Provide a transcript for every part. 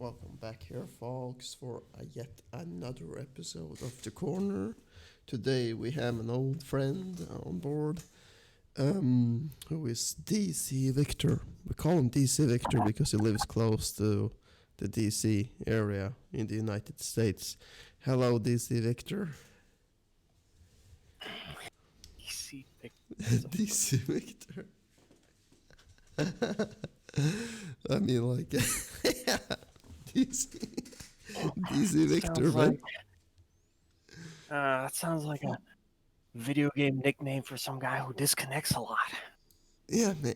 Welcome back here, folks, for yet another episode of The Corner. Today we have an old friend on board, who is DC Victor. We call him DC Victor because he lives close to the DC area in the United States. Hello, DC Victor. DC DC Victor. I mean, like, yeah, DC, DC Victor, sounds man. like that sounds like a video game nickname for some guy who disconnects a lot. Yeah, man.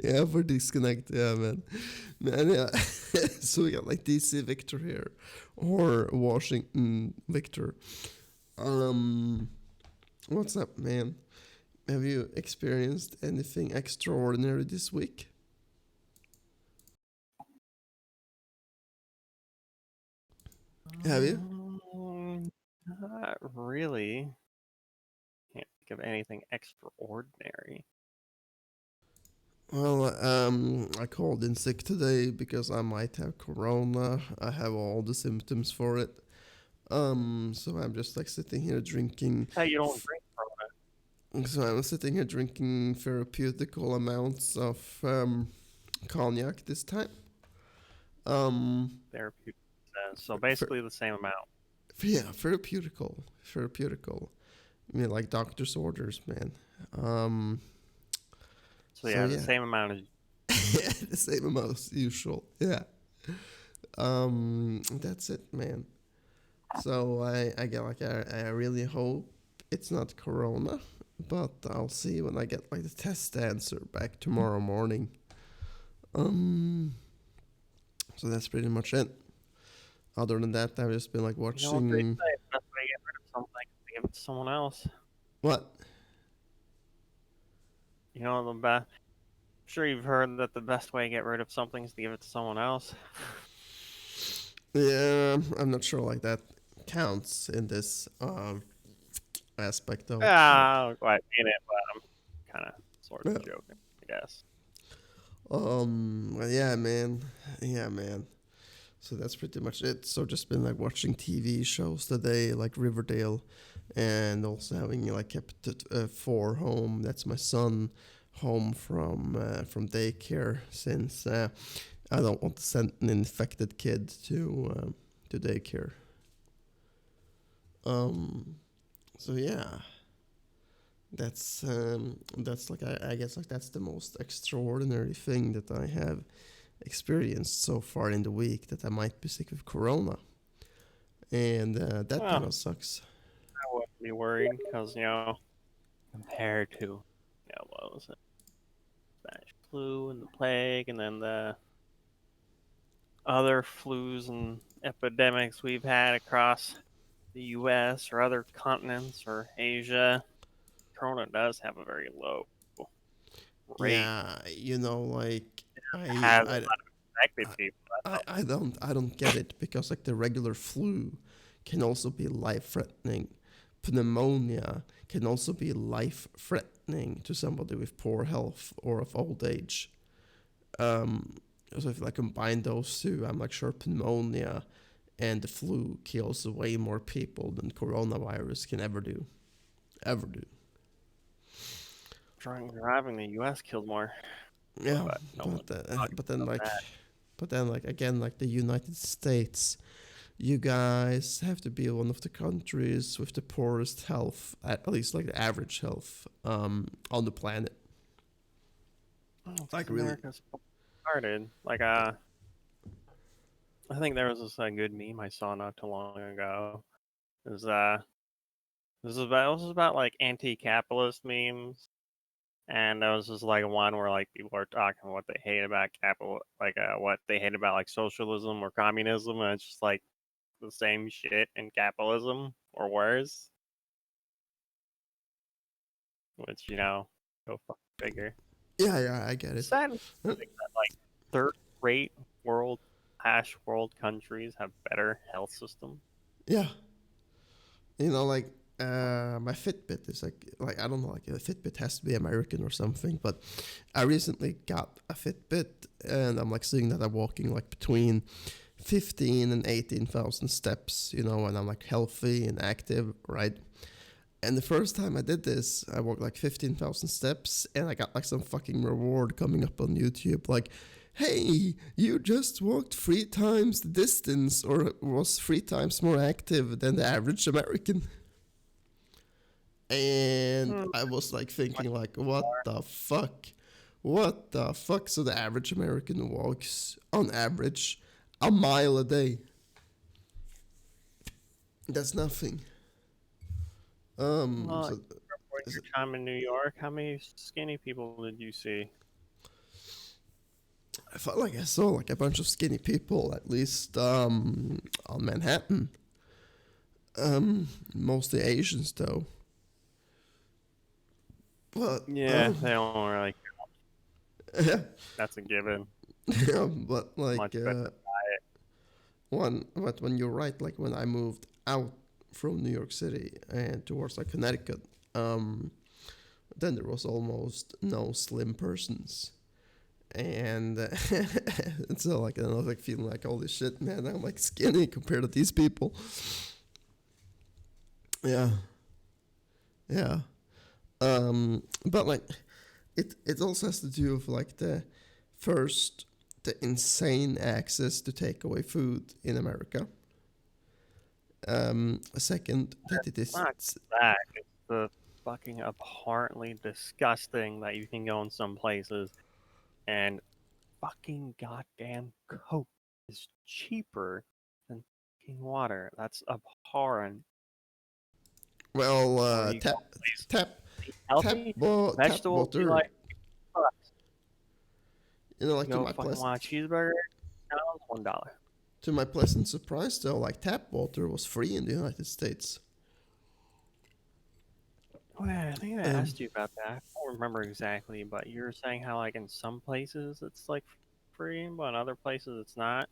Yeah, for disconnect. Yeah, man. Yeah. So we got like DC Victor here, or Washington Victor. Um, what's up, man? Have you experienced anything extraordinary this week? Have you? Not really. Can't think of anything extraordinary. Well, I called in sick today because I might have corona. I have all the symptoms for it. So I'm just like sitting here drinking. Hey, you don't drink So I'm sitting here drinking therapeutical amounts of cognac this time. Um, therapeutic sense, so for, basically the same amount. yeah, therapeutical. I mean, like doctor's orders, man. Um, So so yeah, the yeah, same amount as the same amount as usual. Yeah. That's it, man. So I get like I really hope it's not corona, but I'll see when I get like the test answer back tomorrow morning. Um, so that's pretty much it. Other than that, I've just been like you know what they watching say. The best way to get rid of something is to give it to someone else. what? You know the best. I'm sure you've heard that the best way to get rid of something is to give it to someone else. Yeah, I'm not sure like that counts in this aspect though. Ah, I don't quite mean it, but I'm kind of sort of Yeah. joking, I guess. Yeah, man. Yeah, man. So that's pretty much it. So just been like watching TV shows today, like Riverdale, and also having like kept four home. That's my son home from daycare since I don't want to send an infected kid to daycare. Um, so yeah, that's like I guess like that's the most extraordinary thing that I have experienced so far in the week, that I might be sick with corona, and that kind Well, of sucks. I wouldn't be worried because, compared to, what was it? Spanish flu and the plague, and then the other flus and epidemics we've had across the US or other continents or Asia, Corona does have a very low rate. Yeah, you know, like I Has I, affected I people. That's I don't get it, because like the regular flu can also be life threatening. Pneumonia can also be life threatening to somebody with poor health or of old age. Um, so if I combine those two, I'm like sure pneumonia and the flu kills way more people than coronavirus can ever do. Ever do. drunk driving in the US killed more, Yeah, but no one talks but then about like that. again, like the United States, you guys have to be one of the countries with the poorest health, at least like the average health, on the planet. Well, it's Like because really. America's started. I think there was this good meme I saw not too long ago. It was this was about like anti-capitalist memes, and there was just like one where like people are talking what they hate about capital, like what they hate about like socialism or communism, and it's just like the same shit in capitalism or worse. Which go fuck figure. Yeah, yeah, I get it. Sad to Huh? think that like third-rate world, world countries have better health systems. Yeah, you know, like My Fitbit is like I don't know, like a Fitbit has to be American or something, but I recently got a Fitbit and I'm like seeing that I'm walking like between 15 and 18,000 steps, and I'm like healthy and active, right? And the first time I did this, I walked like 15,000 steps and I got like some fucking reward coming up on YouTube. Like, hey, you just walked 3 times the distance or was 3 times more active than the average American. And Hmm, I was like much thinking, like, more. what the fuck? What the fuck? So the average American walks, on average, a mile a day. That's nothing. Well, So for your time in New York, how many skinny people did you see? I felt like I saw like a bunch of skinny people, at least on Manhattan. Mostly Asians though. But Yeah, they don't really. yeah, That's a given. yeah, but like Much better diet. but when you're right, like when I moved out from New York City and towards like Connecticut, um, then there was almost no slim persons. And so like I was like feeling like holy shit, man, I'm like skinny compared to these people. Yeah, yeah. But like it also has to do with like first the insane access to takeaway food in America. Second, that it is Not that. It's the fucking abhorrently disgusting that you can go in some places and fucking goddamn Coke is cheaper than fucking water. That's abhorrent. well Or you go tap places tap healthy, tap vegetables be water. like $2. Like You go fucking want a cheeseburger, $1. to my pleasant surprise though, like tap water was free in the United States. Oh yeah, I think I Um, asked you about that. I don't remember exactly, but you were saying how like in some places it's like free, but in other places it's not.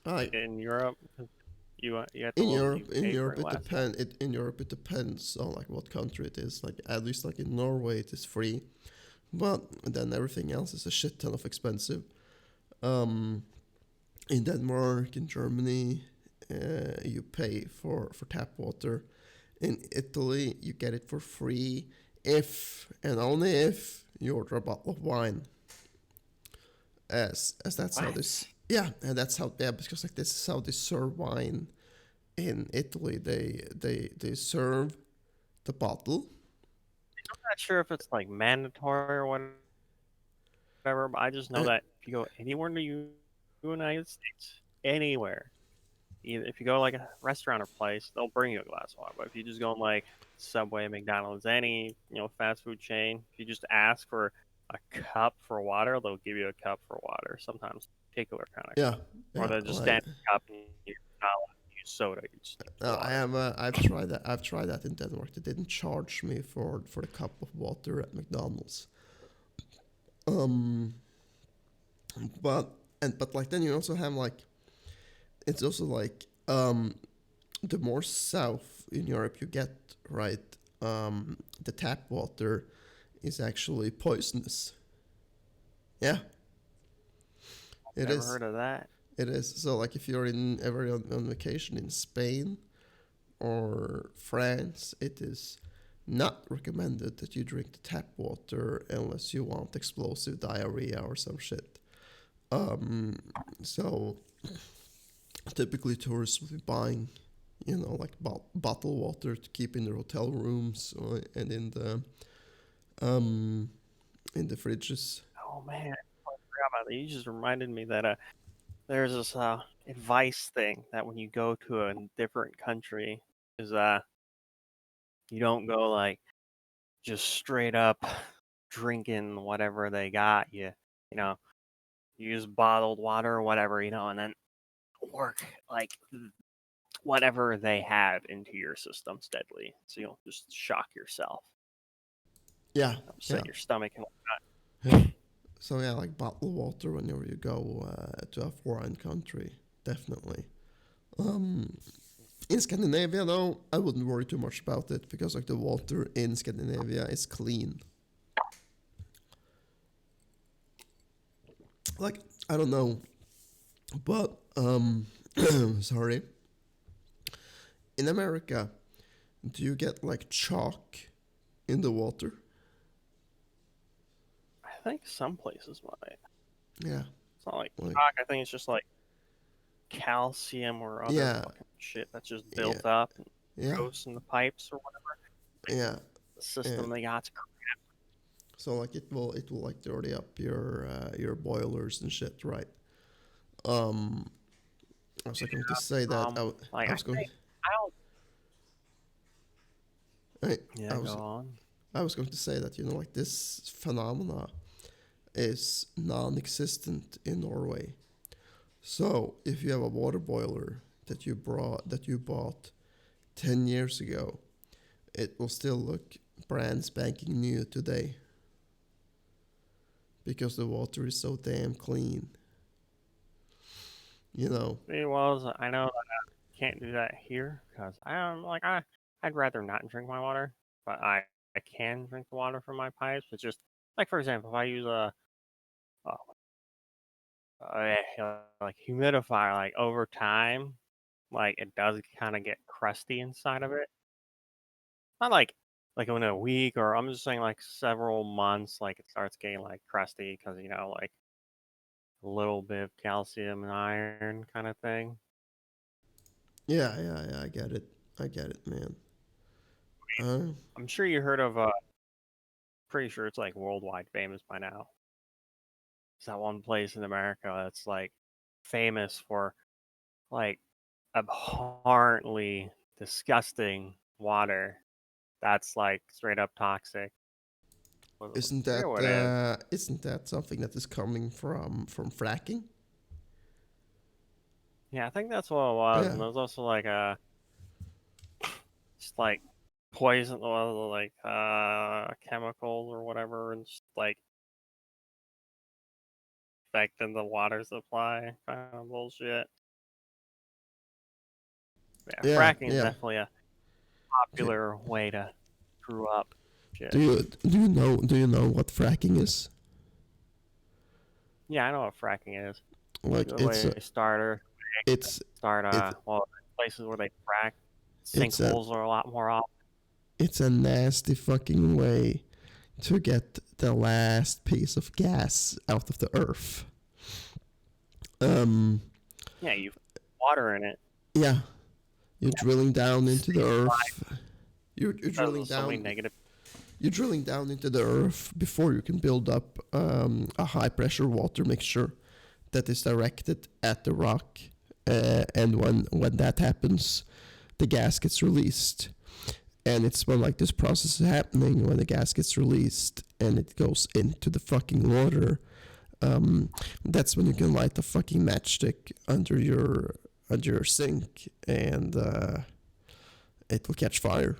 I Like in Europe, 'cause you have to in you Europe, in pay for Europe it it less. depend. In Europe it depends on like what country it is. Like at least like in Norway it is free, but then everything else is a shit ton of expensive. Um, in Denmark, in Germany, you pay for tap water. In Italy, you get it for free if and only if you order a bottle of wine. As that's how this, What? yeah, and that's how, yeah, because like this is how they serve wine in Italy. They serve the bottle. I'm not sure if it's like mandatory or whatever, but I just know Uh, that if you go anywhere in the United States, anywhere, either if you go like a restaurant or place, they'll bring you a glass of water. But if you just go in like Subway, McDonald's, any fast food chain, if you just ask for a cup for water, they'll give you a cup for water. Sometimes particular kind of yeah, cup, or yeah, they'll just like stand cup and you're not allowed to use soda. You just use I water. have I've tried that. I've tried that in Denmark. They didn't charge me for the cup of water at McDonald's. Um, but but like then you also have like it's also like the more south in Europe you get, right? The tap water is actually poisonous. Yeah, it Never is. heard of that. It is. So like if you're in ever on vacation in Spain or France, it is not recommended that you drink the tap water unless you want explosive diarrhea or some shit. Um, so typically tourists will be buying, like bottled water to keep in their hotel rooms and um, in the fridges. Oh man, I forgot about that. You just reminded me that there's this advice thing that when you go to a different country is you don't go like just straight up drinking whatever they got you. You know, you use bottled water or whatever, and then work like whatever they have into your system steadily, so you don't just shock yourself, Yeah, yeah, upset your stomach and yeah. So yeah, like bottled water whenever you go to a foreign country, definitely. Um, In Scandinavia, though, I wouldn't worry too much about it because like the water in Scandinavia is clean. Like I don't know, but sorry. In America, do you get like chalk in the water? I think some places might. Yeah, It's not like like chalk. I think it's just like calcium or other yeah, fucking shit that's just yeah, built up and yeah, goes in the pipes or whatever. Like yeah. the And system they got. so like it will like dirty up your boilers and shit, right? Um, I was like going to say that Like I was going I don't. I, I Yeah, was go on. I was going to say that like this phenomena is non-existent in Norway. So if you have a water boiler that you bought 10 years ago, it will still look brand spanking new today because the water is so damn clean. You know. Well, I know that I can't do that here because I'd rather not drink my water, but I can drink the water from my pipes. It's just like for example, if I use a, like humidifier, like over time, like it does kind of get crusty inside of it. Not like in a week, or I'm just saying like several months, like it starts getting like crusty because like a little bit of calcium and iron kind of thing. Yeah, yeah, yeah. I get it, man. Uh, I'm sure you heard of pretty sure it's like worldwide famous by now. It's that one place in America that's like famous for like abhorrently disgusting water that's like straight up toxic. I forget what it is. isn't that something that is coming from fracking? Yeah, I think that's what it was. Yeah, And there's also like just like poison, well, like chemicals or whatever, and just like affecting the water supply kind of bullshit. Yeah, yeah, fracking is yeah. definitely a Okay. popular way to screw up shit. Do you know what fracking is? Yeah, I know what fracking is. Like The way they it's start it places where they frack it's a sinkholes are a lot more often. it's a nasty fucking way to get the last piece of gas out of the earth. Um, Yeah, you put water in it. yeah, you're drilling down into the Stays alive earth. You're because drilling of so many down. negative. You're drilling down into the earth before you can build up a high pressure water mixture that is directed at the rock. And when that happens, the gas gets released. And it's when like this process is happening, when the gas gets released and it goes into the fucking water, um, that's when you can light a fucking matchstick under your sink, and it will catch fire.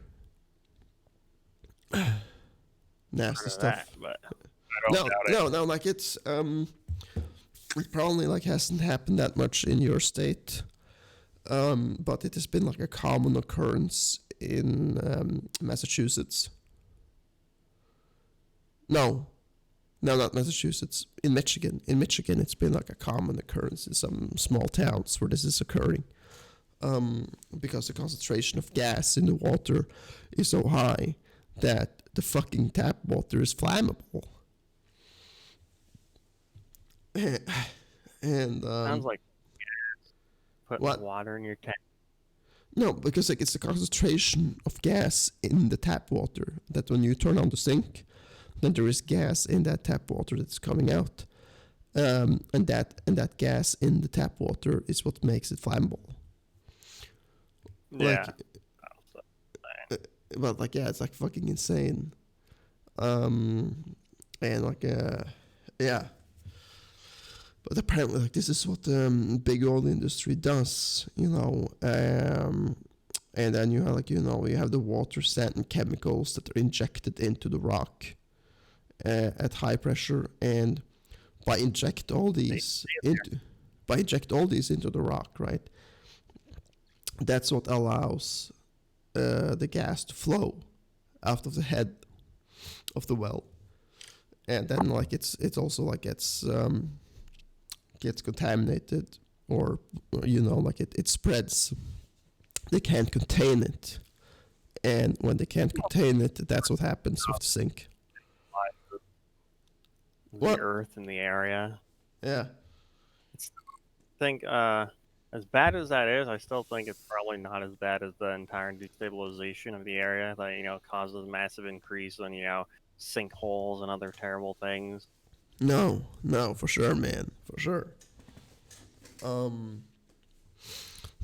Nasty Heard of that, stuff. but I don't No, doubt it. no, no. Like it probably like hasn't happened that much in your state, but it has been like a common occurrence in Massachusetts. No, no, not Massachusetts. In Michigan. In Michigan, it's been like a common occurrence in some small towns where this is occurring. Because the concentration of gas in the water is so high that the fucking tap water is flammable. And Sounds like putting what? water in your tank. No, because like it's the concentration of gas in the tap water that when you turn on the sink, then there is gas in that tap water that's coming out, and that gas in the tap water is what makes it flammable. Yeah. Like, but like yeah, it's like fucking insane. Um, and like yeah, but apparently like this is what the big oil industry does, and then you have like you have the water sand and chemicals that are injected into the rock at high pressure, and by inject all They these into by inject all these into the rock, right? That's what allows the gas to flow out of the head of the well, and then like it's also like gets contaminated, or like it spreads. They can't contain it, and when they can't contain it, that's what happens with the sink. The What? earth in the area. Yeah. I think as bad as that is, I still think it's probably not as bad as the entire destabilization of the area that causes massive increase in sinkholes and other terrible things. No, no, for sure, man, for sure. Um,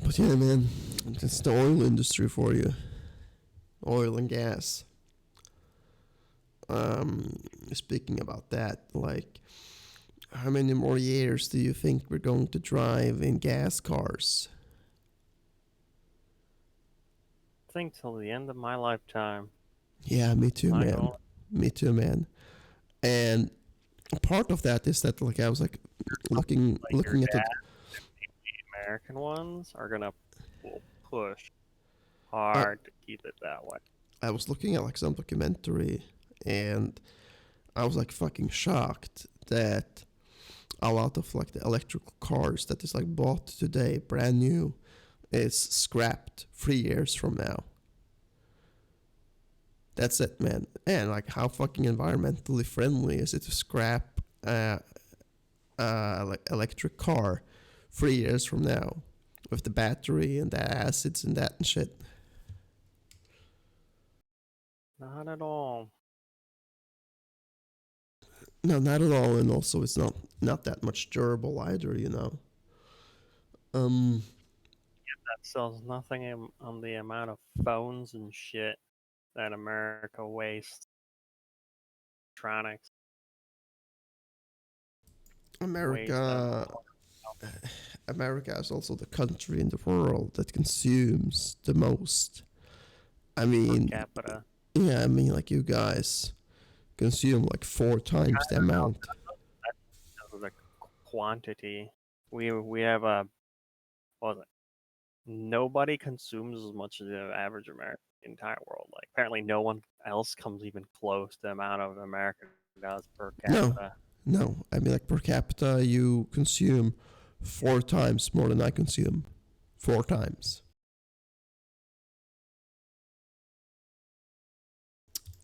but yeah, man, it's the oil industry for you, oil and gas. Um, Speaking about that, like, how many more years do you think we're going to drive in gas cars? I think till the end of my lifetime. Yeah, me too, Not man. going Me too, man. And part of that is that like I was like like your looking at it. dad. The American ones are gonna will push I, hard to keep it that way. I was looking at like some documentary, and I was like fucking shocked that a lot of like the electrical cars that is like bought today, brand new, is scrapped 3 years from now. That's it, man. And like, how fucking environmentally friendly is it to scrap like electric car 3 years from now with the battery and the acids and that and shit? Not at all. No, not at all. And also, it's not that much durable either. Um, That sells nothing on the amount of phones and shit that America wastes. Electronics waste them America, America is also the country in the world that consumes the most. I per mean, capita. yeah, I mean, like you guys consume like 4 times the amount. The quantity. We have a what was it? Nobody consumes as much as the average American in the entire world. Like apparently no one else comes even close to the amount of America does per No, capita. no. I mean, like per capita, you consume 4 times more than I consume. 4 times.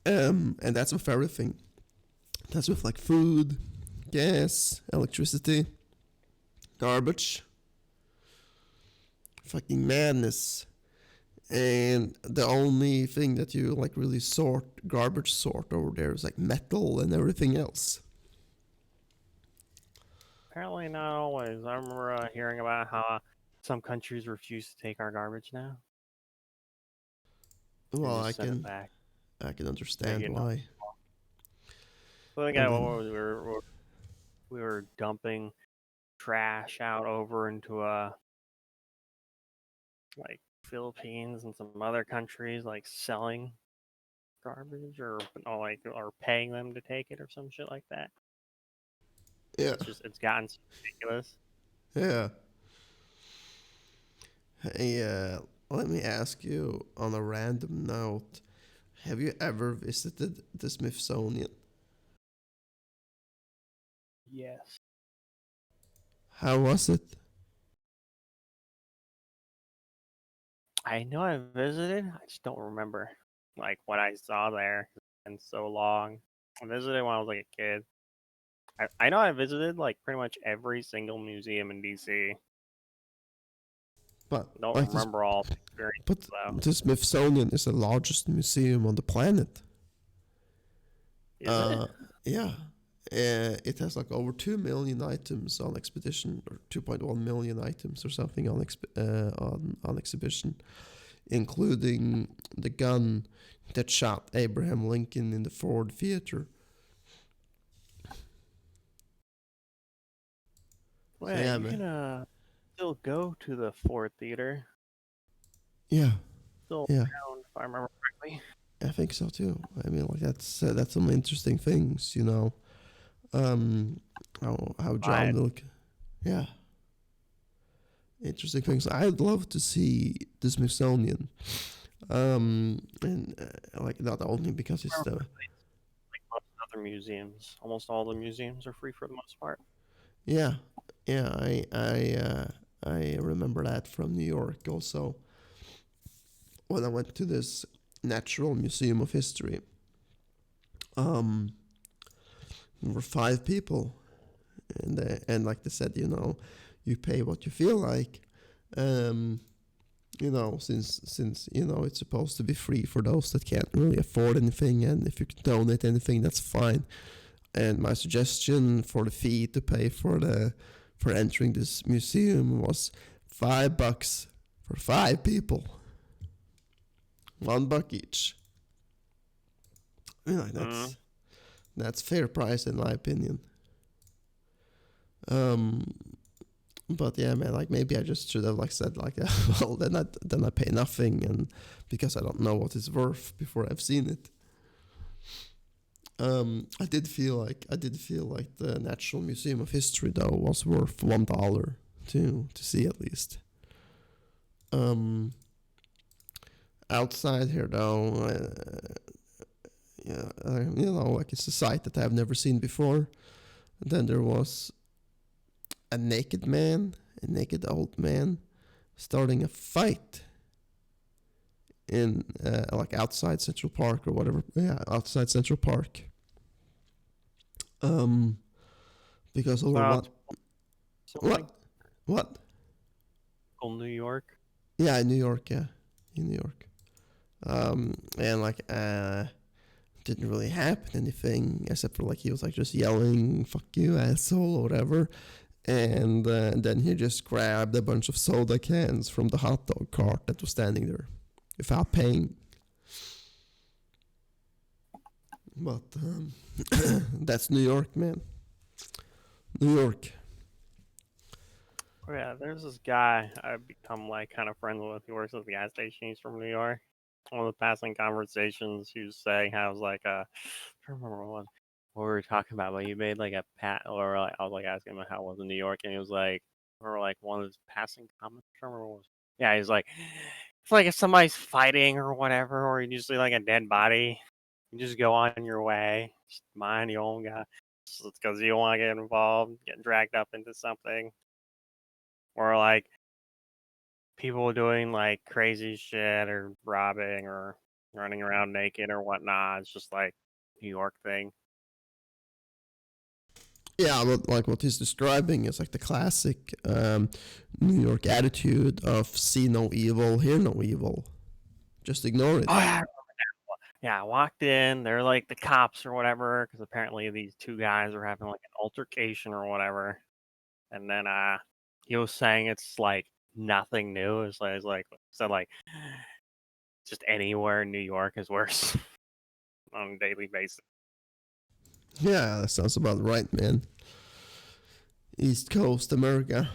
And that's with everything. That's with like food, gas, electricity, garbage, fucking madness. And the only thing that you like really garbage sort over there is like metal and everything else. Apparently not always. I remember hearing about how some countries refuse to take our garbage now. They Well, just send it back. I can Make understand it why. So I think And then we were dumping trash out over into like Philippines and some other countries, like selling garbage or paying them to take it or some shit like that. yeah, It's gotten so ridiculous. yeah. Hey, let me ask you on a random note: have you ever visited the Smithsonian? Yes. How was it? I know I visited. I just don't remember like what I saw there. It's been so long. I visited when I was like a kid. I know I visited like pretty much every single museum in DC. But Don't like remember all the but experiences though. the Smithsonian is the largest museum on the planet. Is it? Uh, yeah. It has like over 2 million items on exhibition, or 2.1 million items or something on exhibition, including the gun that shot Abraham Lincoln in the Ford Theater. So Wait, yeah, you man. can still go to the Ford Theater. Yeah, Still yeah. around, if I remember correctly. I think so too. I mean, like that's some interesting things. Um, how John But Milk. Yeah, interesting things. I'd love to see the Smithsonian. And like not only because it's the Like most other museums, almost all the museums are free for the most part. yeah yeah I remember that from New York also when I went to this Natural Museum of History. Um, there were 5 people, and like they said, you pay what you feel like. Um, since it's supposed to be free for those that can't really afford anything, and if you can donate anything, that's fine. And my suggestion for the fee to pay for entering this museum was $5 for 5 people, $1 each. Mm. That's fair price in my opinion. Um, but yeah, man, like maybe I just should have like said like, well, then I pay nothing, and because I don't know what it's worth before I've seen it. I did feel like the Natural Museum of History though was worth $1 to see at least. Um, outside here though, yeah, like it's a site that I've never seen before. And then there was a naked old man, starting a fight in like outside Central Park or whatever. Yeah, outside Central Park. Um, because over So what? it's something. What? What? New York. Yeah, in New York. Yeah, in New York. And like didn't really happen anything except for like he was like just yelling "fuck you, asshole" or whatever. And then he just grabbed a bunch of soda cans from the hot dog cart that was standing there without paying. But that's New York, man. New York. Oh, yeah, there's this guy I've become like kind of friends with. He works at the gas station. He's from New York. One of the passing conversations he was saying how I was like, I don't remember what we were talking about, but he made like a pat, or like I was like asking him how it was in New York, and he was like, or like one of his passing comments. I don't remember what it was. Yeah, he's like, it's like if somebody's fighting or whatever, or you just see like a dead body, you just go on your way, just mind your own guy. It's because you don't want to get involved, get dragged up into something, or like people doing like crazy shit or robbing or running around naked or whatnot. It's just like New York thing. Yeah, but like what he's describing is like the classic New York attitude of see no evil, hear no evil, just ignore Oh it. yeah, yeah. I walked in. They're like the cops or whatever, because apparently these two guys were having like an altercation or whatever. And then he was saying it's like nothing new. It's like said like just anywhere in New York is worse on a daily basis. Yeah, that sounds about right, man. East Coast America.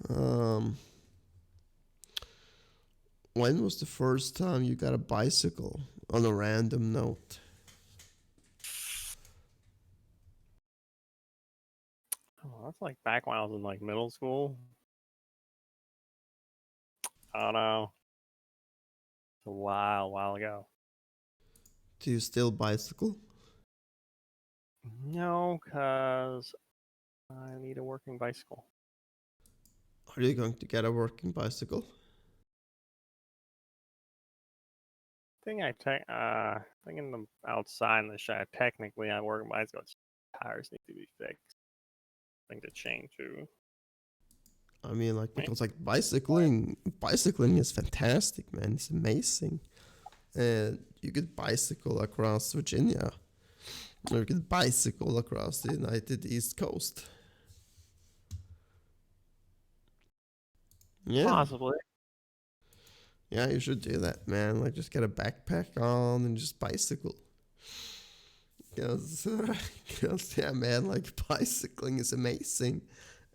Um, when was the first time you got a bicycle? On a random note. Oh, that's like back when I was in like middle school. I don't know. It's a while ago. Do you still bicycle? No, because I need a working bicycle. Are you going to get a working bicycle? Think in the outside in the shed. Technically, I work a bicycle. Tires need to be fixed. Thing to change too. I mean, like Maybe. because like bicycling is fantastic, man. It's amazing. And you could bicycle across Virginia, or you could bicycle across the United East Coast. Yeah, Possibly. yeah, you should do that, man. Like, just get a backpack on and just bicycle. Because, yeah, man, like bicycling is amazing,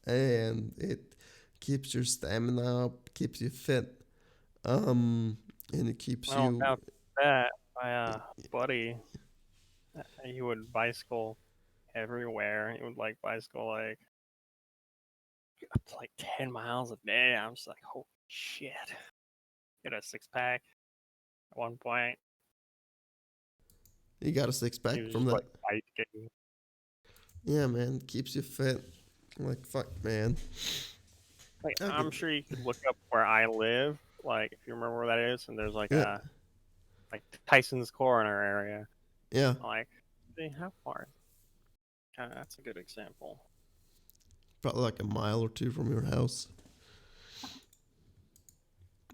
and it keeps your stamina up, keeps you fit, and it keeps I don't you. doubt that. My buddy, he would bicycle everywhere. He would like bicycle like up to like 10 miles a day. I'm just like, holy shit. Get a six pack at one point. You got a six He pack was from just that. like biking. Yeah, man, keeps you fit. Like fuck, man. Like, I I'm could, sure you could look up where I live, like if you remember where that is, and there's like yeah, a like Tyson's Corner area. yeah, Like, see how far? That's a good example. probably like a mile or two from your house.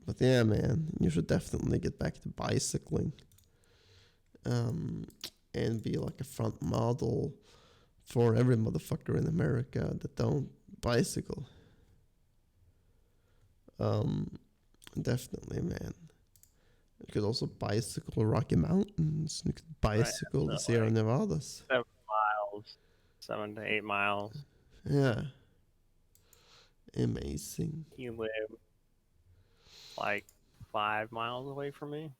But yeah, man, you should definitely get back to bicycling. Um, and be like a front model for every motherfucker in America that don't bicycle. Um, Definitely, man. You could also bicycle Rocky Mountains. You could Right. bicycle So the Sierra like Nevadas. 7 miles, 7 to 8 miles. Yeah, amazing. You live like 5 miles away from me.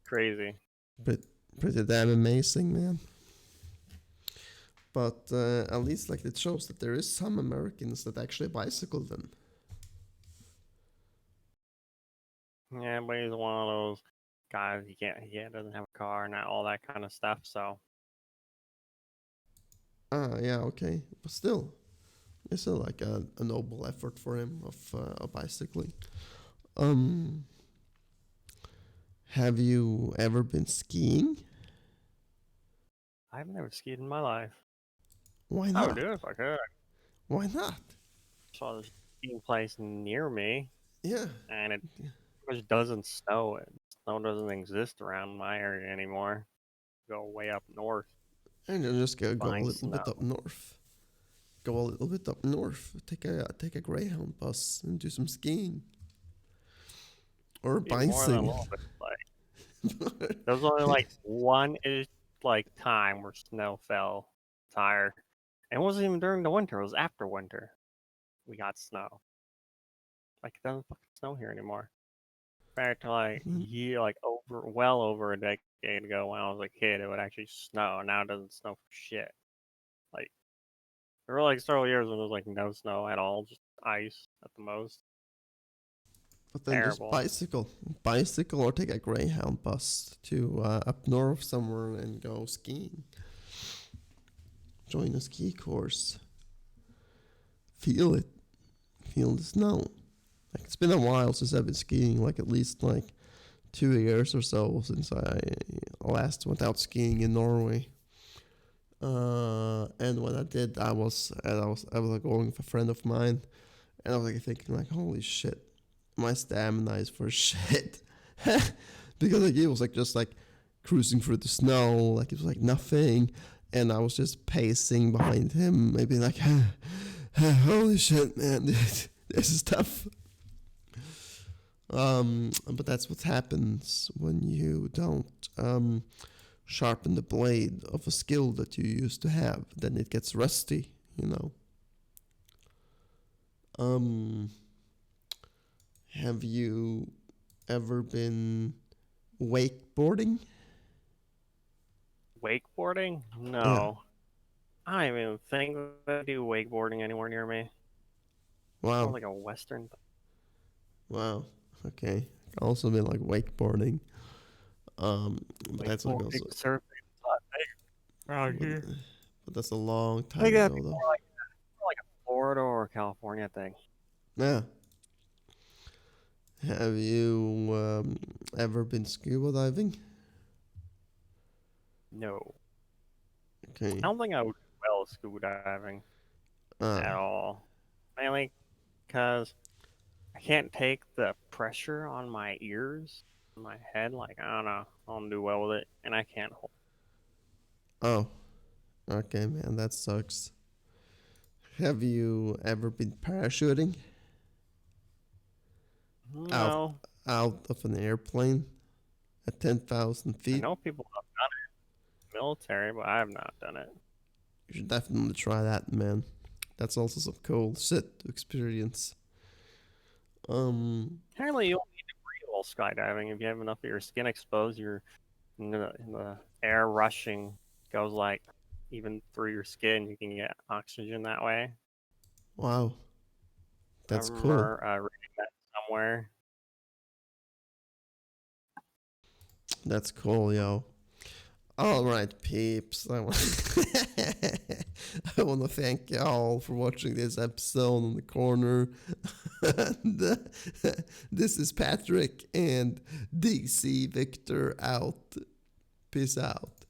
Crazy. Pretty, pretty damn amazing, man. But at least like it shows that there is some Americans that actually bicycle then. Yeah, but he's one of those guys. He doesn't have a car and all that kind of stuff. So Ah, yeah, okay, but still, it's still like a noble effort for him of bicycling. Um, have you ever been skiing? I've never skied in my life. Why I would not? do it if I could. Why not? Saw this skiing place near me, Yeah, and it pretty much doesn't snow. Snow doesn't exist around my area anymore. Go way up north, and then just go a find little snow. bit up north. Go a little bit up north. Take a Greyhound bus and do some skiing or Be more than a bicycling. little bit. Like there was only like one ish like time where snow fell entire. And it wasn't even during the winter. It was after winter. We got snow. Like it doesn't fucking snow here anymore. Compared to like well over a decade ago when I was a kid, it would actually snow. Now it doesn't snow for shit. Like there were like several years when there was like no snow at all, just ice at the most. But then just Terrible. bicycle, or take a Greyhound bus to up north somewhere and go skiing. Join a ski course. Feel it. Feel the snow. Like it's been a while since I've been skiing. Like at least like 2 years or so since I last went out skiing in Norway. And when I did, I was like going with a friend of mine, and I was like thinking like, holy shit, my stamina is for shit, because like it was like just like cruising through the snow, like it was like nothing, and I was just pacing behind him, maybe like, holy shit, man, this is tough. But that's what happens when you don't sharpen the blade of a skill that you used to have. Then it gets rusty, you know. Um, have you ever been wakeboarding? Wakeboarding? Yeah. No. I don't even think they do wakeboarding anywhere near me. Sounds Wow. like a western thing. Wow. Okay. Also been like wakeboarding. But that's like Wakeboarding, also, surfing, it's not big around but, here. but that's a long I think time that'd ago be though. more like a Florida or California thing. Yeah. Have you ever been scuba diving? No. I Okay. don't think I would do well scuba diving Ah. at all. Mainly because I can't take the pressure on my ears, my head. Like, I don't know. I don't do well with it. And I can't hold. Oh. Okay, man. That sucks. Have you ever been parachuting out No. out of an airplane at 10,000 I feet? know people have done it in the military, but I have not done it. You should definitely try that, man. That's also some cool shit to experience. Um, Apparently, you don't need to breathe while skydiving. If you have enough of your skin exposed, you're in the air rushing goes like even through your skin. You can get oxygen that way. Wow. I That's cool. remember reading that somewhere. That's cool, yo. All right, peeps. I want to thank y'all for watching this episode on the corner. And, this is Patrick and DC Victor out. Peace out.